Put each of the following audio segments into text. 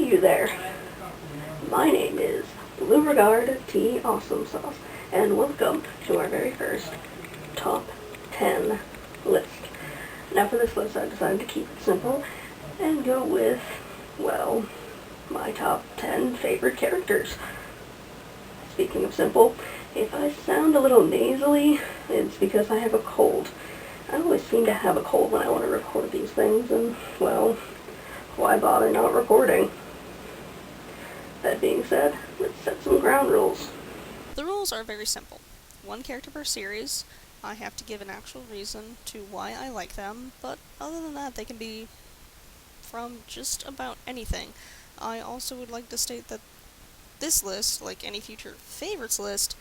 Hey you there. My name is Blue Regard Tea Awesome Sauce, and welcome to our very first Top 10 list. Now for this list I decided to keep it simple and go with, well, my top 10 favorite characters. Speaking of simple, if I sound a little nasally, it's because I have a cold. I always seem to have a cold when I want to record these things, and, well, why bother not recording? That being said, let's set some ground rules. The rules are very simple. One character per series. I have to give an actual reason to why I like them, but other than that, they can be from just about anything. I also would like to state that this list, like any future favorites list,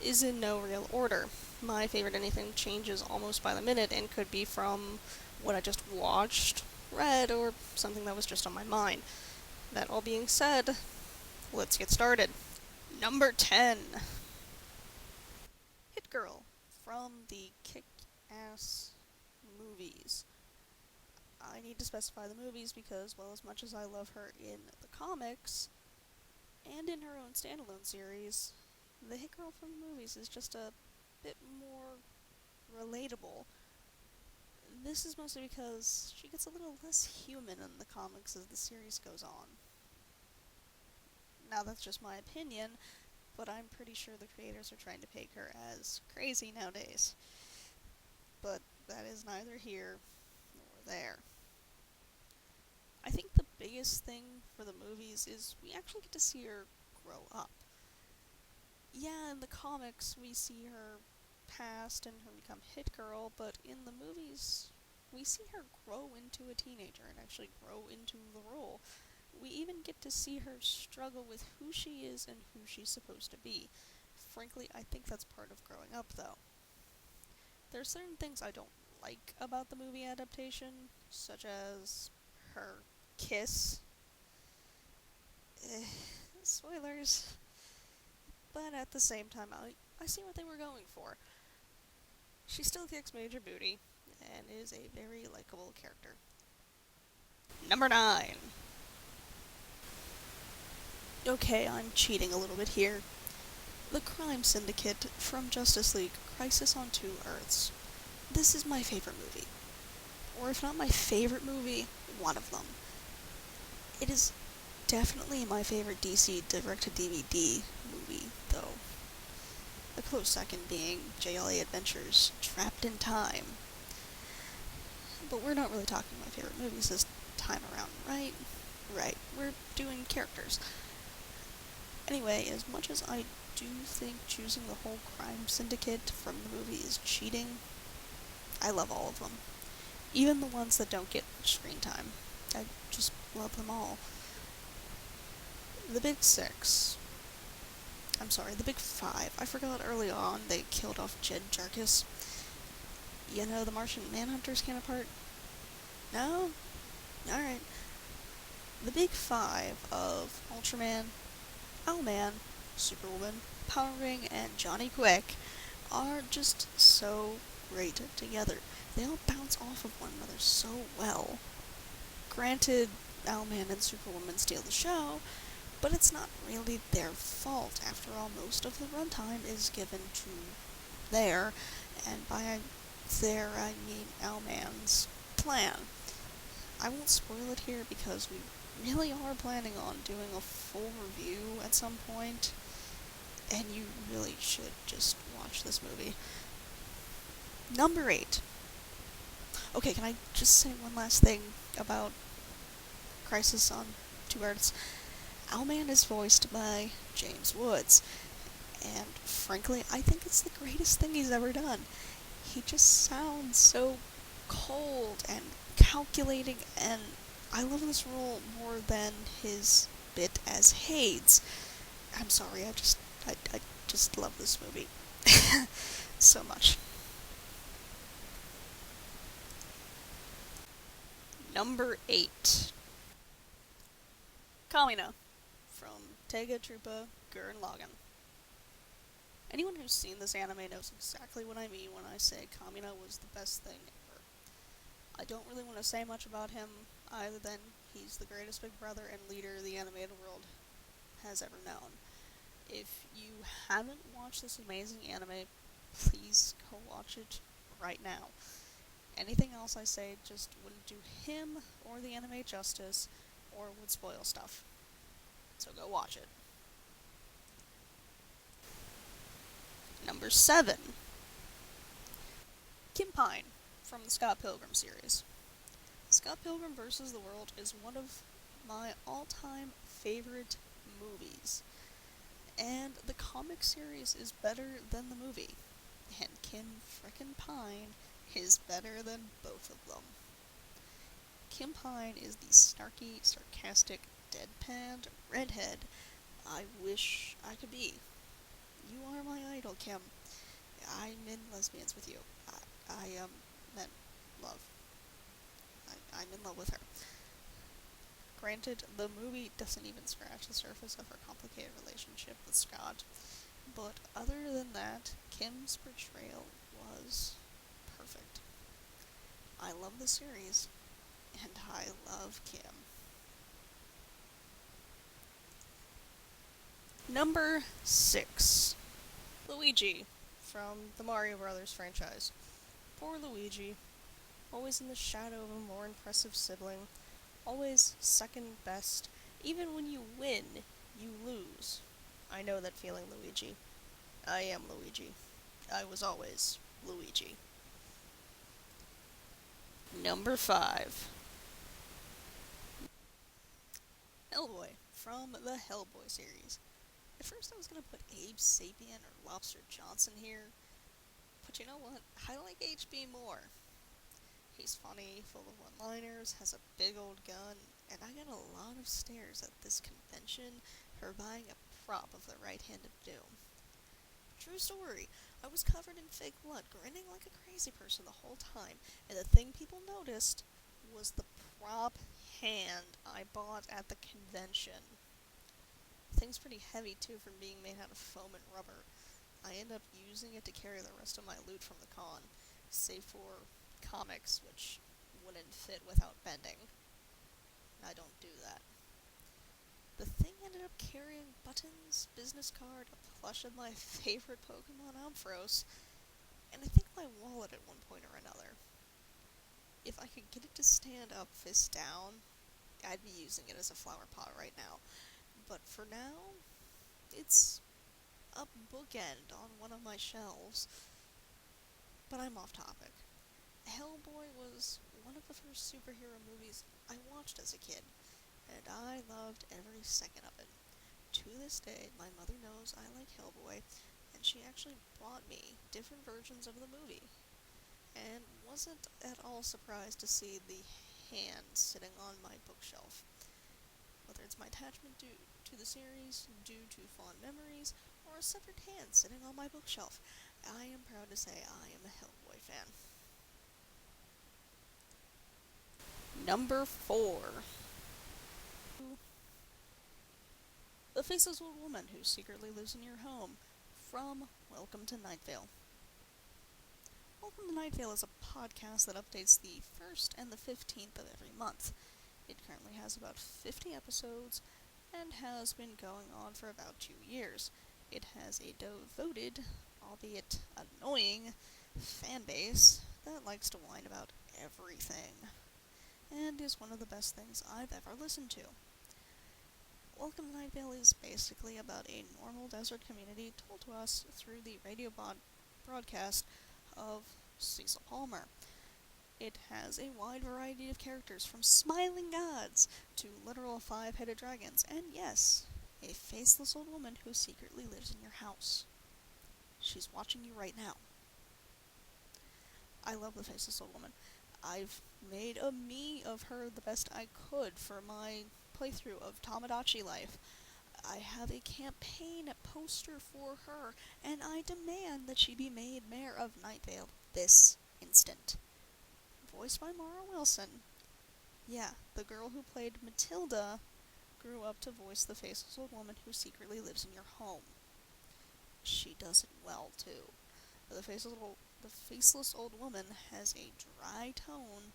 is in no real order. My favorite anything changes almost by the minute and could be from what I just watched, read, or something that was just on my mind. That all being said, let's get started. Number 10. Hit Girl from the Kick-Ass movies. I need to specify the movies because, well, as much as I love her in the comics and in her own standalone series, the Hit Girl from the movies is just a bit more relatable. This is mostly because she gets a little less human in the comics as the series goes on. Now, that's just my opinion, but I'm pretty sure the creators are trying to peg her as crazy nowadays. But that is neither here nor there. I think the biggest thing for the movies is we actually get to see her grow up. Yeah, in the comics we see her past and her become Hit Girl, but in the movies we see her grow into a teenager and actually grow into the role. We even get to see her struggle with who she is and who she's supposed to be. Frankly, I think that's part of growing up, though. There are certain things I don't like about the movie adaptation, such as her kiss. Spoilers. But at the same time, I see what they were going for. She still kicks major booty, and is a very likable character. Number 9. Okay, I'm cheating a little bit here. The Crime Syndicate from Justice League Crisis on Two Earths. This is my favorite movie. Or if not my favorite movie, one of them. It is definitely my favorite DC direct-to-DVD movie, though. A close second being JLA Adventures Trapped in Time. But we're not really talking my favorite movies this time around, right? Right, we're doing characters. Anyway, as much as I do think choosing the whole Crime Syndicate from the movie is cheating, I love all of them. Even the ones that don't get screen time. I just love them all. The Big Six. I'm sorry, the Big Five. I forgot early on they killed off Jed Jarkis. You know, the Martian Manhunter's counterpart? No? Alright. The Big Five of Ultraman, Owlman, Superwoman, Power Ring, and Johnny Quick are just so great together. They all bounce off of one another so well. Granted, Owlman and Superwoman steal the show, but it's not really their fault. After all, most of the runtime is given to their, and by their I mean Owlman's, plan. I won't spoil it here because we really are planning on doing a full review at some point, and you really should just watch this movie. Number 8. Okay, can I just say one last thing about Crisis on Two Earths? Owlman is voiced by James Woods, and frankly, I think it's the greatest thing he's ever done. He just sounds so cold and calculating, and I love this role more than his bit as Hades. I'm sorry, I just love this movie so much. Number 8. Callina from Tega Troopa Gurren Lagann. Anyone who's seen this anime knows exactly what I mean when I say Kamina was the best thing ever. I don't really want to say much about him, other than He's the greatest big brother and leader the animated world has ever known. If you haven't watched this amazing anime, please go watch it right now. Anything else I say just wouldn't do him or the anime justice, or would spoil stuff. So go watch it. Number 7. Kim Pine, from the Scott Pilgrim series. Scott Pilgrim vs. the World is one of my all-time favorite movies. And the comic series is better than the movie. And Kim frickin' Pine is better than both of them. Kim Pine is the snarky, sarcastic, deadpan redhead I wish I could be. You are my idol, Kim. I'm in lesbians with you. I meant love. I'm in love with her. Granted, the movie doesn't even scratch the surface of her complicated relationship with Scott, but other than that, Kim's portrayal was perfect. I love the series, and I love Kim. Number 6. Luigi, from the Mario Brothers franchise. Poor Luigi, always in the shadow of a more impressive sibling, always second best. Even when you win, you lose. I know that feeling, Luigi. I am Luigi. I was always Luigi. Number 5. Hellboy, from the Hellboy series. At first I was going to put Abe Sapien or Lobster Johnson here, but you know what? I like HB more. He's funny, full of one-liners, has a big old gun, and I got a lot of stares at this convention for buying a prop of the right-handed Doom. True story, I was covered in fake blood, grinning like a crazy person the whole time, and the thing people noticed was the prop hand I bought at the convention. The thing's pretty heavy too from being made out of foam and rubber. I end up using it to carry the rest of my loot from the con, save for comics, which wouldn't fit without bending. I don't do that. The thing ended up carrying buttons, business card, a plush of my favorite Pokemon Ampharos, and I think my wallet at one point or another. If I could get it to stand up fist down, I'd be using it as a flower pot right now. But for now, it's a bookend on one of my shelves. But I'm off topic. Hellboy was one of the first superhero movies I watched as a kid, and I loved every second of it. To this day, my mother knows I like Hellboy, and she actually bought me different versions of the movie, and wasn't at all surprised to see the hand sitting on my bookshelf. Whether it's my attachment due to the series, due to fond memories, or a separate hand sitting on my bookshelf, I am proud to say I am a Hellboy fan. Number 4. The Faceless Old Woman Who Secretly Lives in Your Home, from Welcome to Night Vale. Welcome to Night Vale is a podcast that updates the 1st and the 15th of every month. It currently has about 50 episodes, and has been going on for about 2 years. It has a devoted, albeit annoying, fan base that likes to whine about everything, and is one of the best things I've ever listened to. Welcome to Night Vale is basically about a normal desert community told to us through the radio broadcast of Cecil Palmer. It has a wide variety of characters, from smiling gods to literal 5-headed dragons, and yes, a faceless old woman who secretly lives in your house. She's watching you right now. I love the faceless old woman. I've made a me of her the best I could for my playthrough of Tamagotchi Life. I have a campaign poster for her, and I demand that she be made mayor of Night Vale this instant. Voiced by Mara Wilson. Yeah, the girl who played Matilda grew up to voice the faceless old woman who secretly lives in your home. She does it well, too. The faceless old woman has a dry tone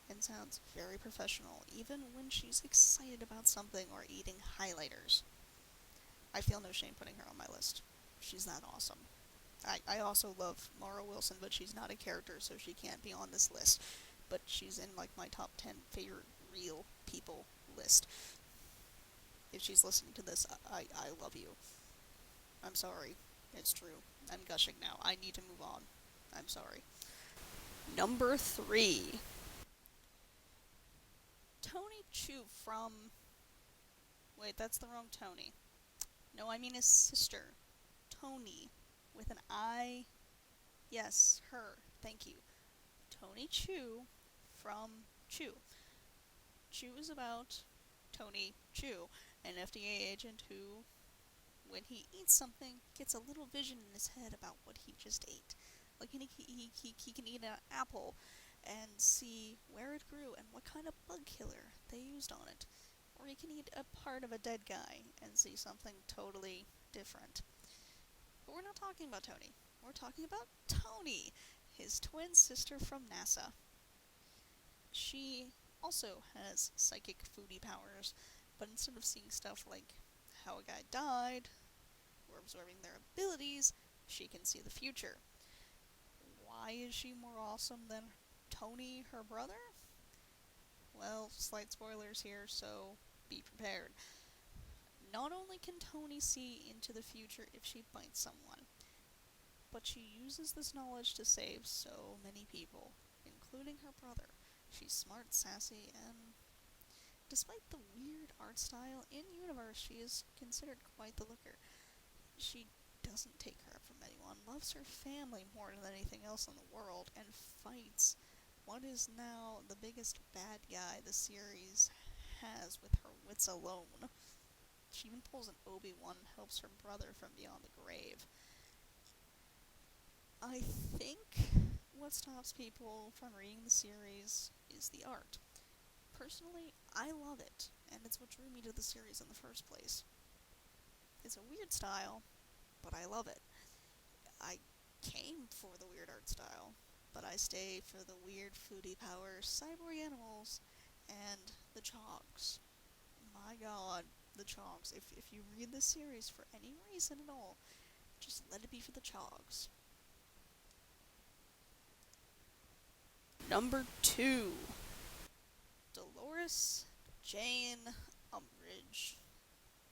and sounds very professional, even when she's excited about something or eating highlighters. I feel no shame putting her on my list. She's that awesome. I also love Mara Wilson, but she's not a character, so she can't be on this list. But she's in like my top 10 favorite real people list. If she's listening to this, I love you. I'm sorry. It's true. I'm gushing now. I need to move on. I'm sorry. Number 3. Tony Chu from... Wait, that's the wrong Tony. No, I mean his sister. Tony. With an I. Yes, her. Thank you. Tony Chu from Chu. Chu is about Tony Chu, an FDA agent who, when he eats something, gets a little vision in his head about what he just ate. Like he can eat an apple and see where it grew and what kind of bug killer they used on it. Or he can eat a part of a dead guy and see something totally different. But we're not talking about Tony. We're talking about Tony, his twin sister from NASA. She also has psychic foodie powers, but instead of seeing stuff like how a guy died, or absorbing their abilities, she can see the future. Why is she more awesome than Tony, her brother? Well, slight spoilers here, so be prepared. Not only can Tony see into the future if she bites someone, but she uses this knowledge to save so many people, including her brother. She's smart, sassy, and despite the weird art style in-universe, she is considered quite the looker. She doesn't take crap from anyone, loves her family more than anything else in the world, and fights what is now the biggest bad guy the series has with her wits alone. She even pulls an Obi-Wan and helps her brother from beyond the grave. I think what stops people from reading the series is the art. Personally, I love it, and it's what drew me to the series in the first place. It's a weird style, but I love it. I came for the weird art style, but I stay for the weird foodie powers, cyborg animals, and the chogs. My god, the chogs. If you read the series for any reason at all, just let it be for the chogs. Number 2. Dolores Jane Umbridge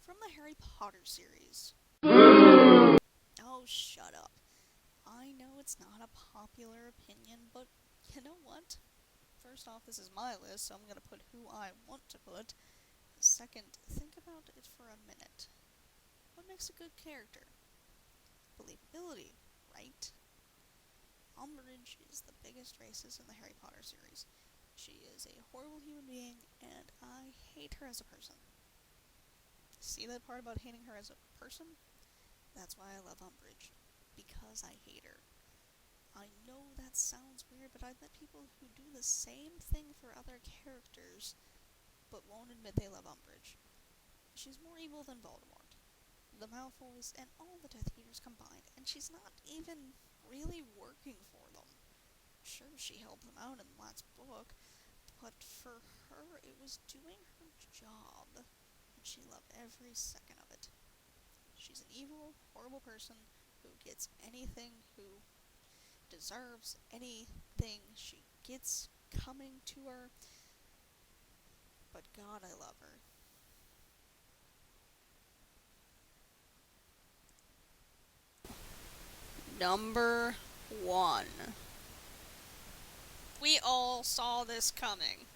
from the Harry Potter series. Oh, shut up. I know it's not a popular opinion, but you know what? First off, this is my list, so I'm going to put who I want to put. Second, think about it for a minute. What makes a good character? Believability, right? Umbridge is the biggest racist in the Harry Potter series. She is a horrible human being, and I hate her as a person. See that part about hating her as a person? That's why I love Umbridge. Because I hate her. I know that sounds weird, but I've met people who do the same thing for other characters, but won't admit they love Umbridge. She's more evil than Voldemort, the Malfoys, and all the Death Eaters combined, and she's not even really working for them. Sure, she helped them out in the last book, but for her, it was doing her job, and she loved every second of it. She's an evil, horrible person who gets anything, who deserves anything she gets coming to her, but God, I love her. Number 1. We all saw this coming.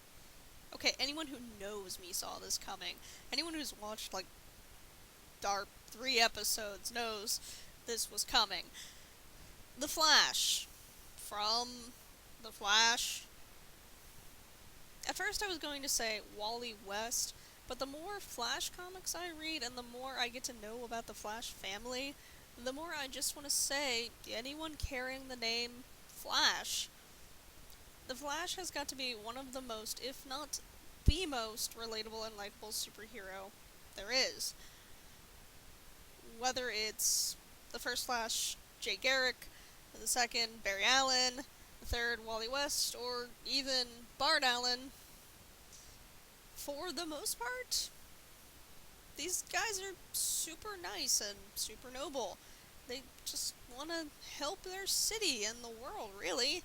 Okay, anyone who knows me saw this coming. Anyone who's watched, like, our 3 episodes knows this was coming. The Flash. From The Flash. At first I was going to say Wally West, but the more Flash comics I read and the more I get to know about the Flash family, the more I just want to say, anyone carrying the name Flash. The Flash has got to be one of the most, if not the most, relatable and likable superhero there is. Whether it's the first Flash, Jay Garrick, the second, Barry Allen, the Third Wally West, or even Bart Allen. For the most part, these guys are super nice and super noble. They just want to help their city and the world, really.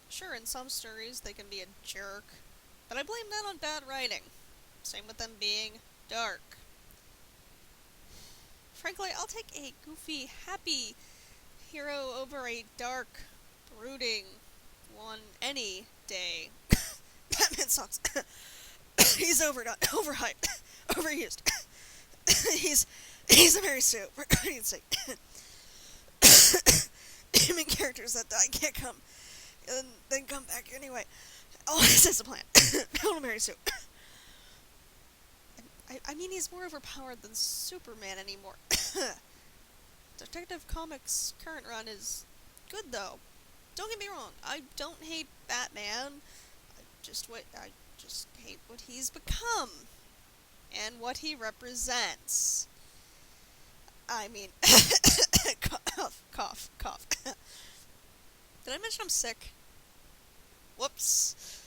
Sure, in some stories they can be a jerk, but I blame that on bad writing. Same with them being dark. Frankly, I'll take a goofy, happy hero over a dark, brooding one any day. Batman sucks. He's overhyped, overused. he's a Mary Sue, for God's sake. Human characters that die can't come, and then come back anyway. Oh, this is a plan. Hail Mary Sue. I mean, he's more overpowered than Superman anymore. Detective Comics' current run is good, though. Don't get me wrong, I don't hate Batman. I just hate what he's become. And what he represents. I mean, cough. Did I mention I'm sick? Whoops.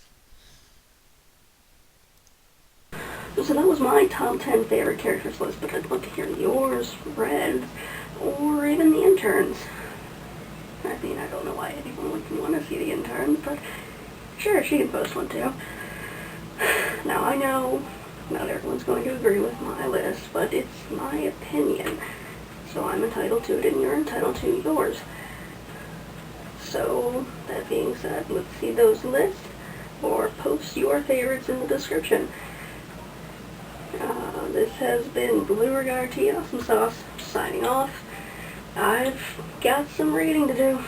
So that was my top 10 favorite characters list, but I'd love to hear yours, Red, or even the interns. I mean, I don't know why anyone would want to see the interns, but sure, she can post one too. Now, I know not everyone's going to agree with my list, but it's my opinion, so I'm entitled to it and you're entitled to yours. So, that being said, let's see those lists, or post your favorites in the description. This has been Blue Regard Tea Awesome Sauce, signing off. I've got some reading to do.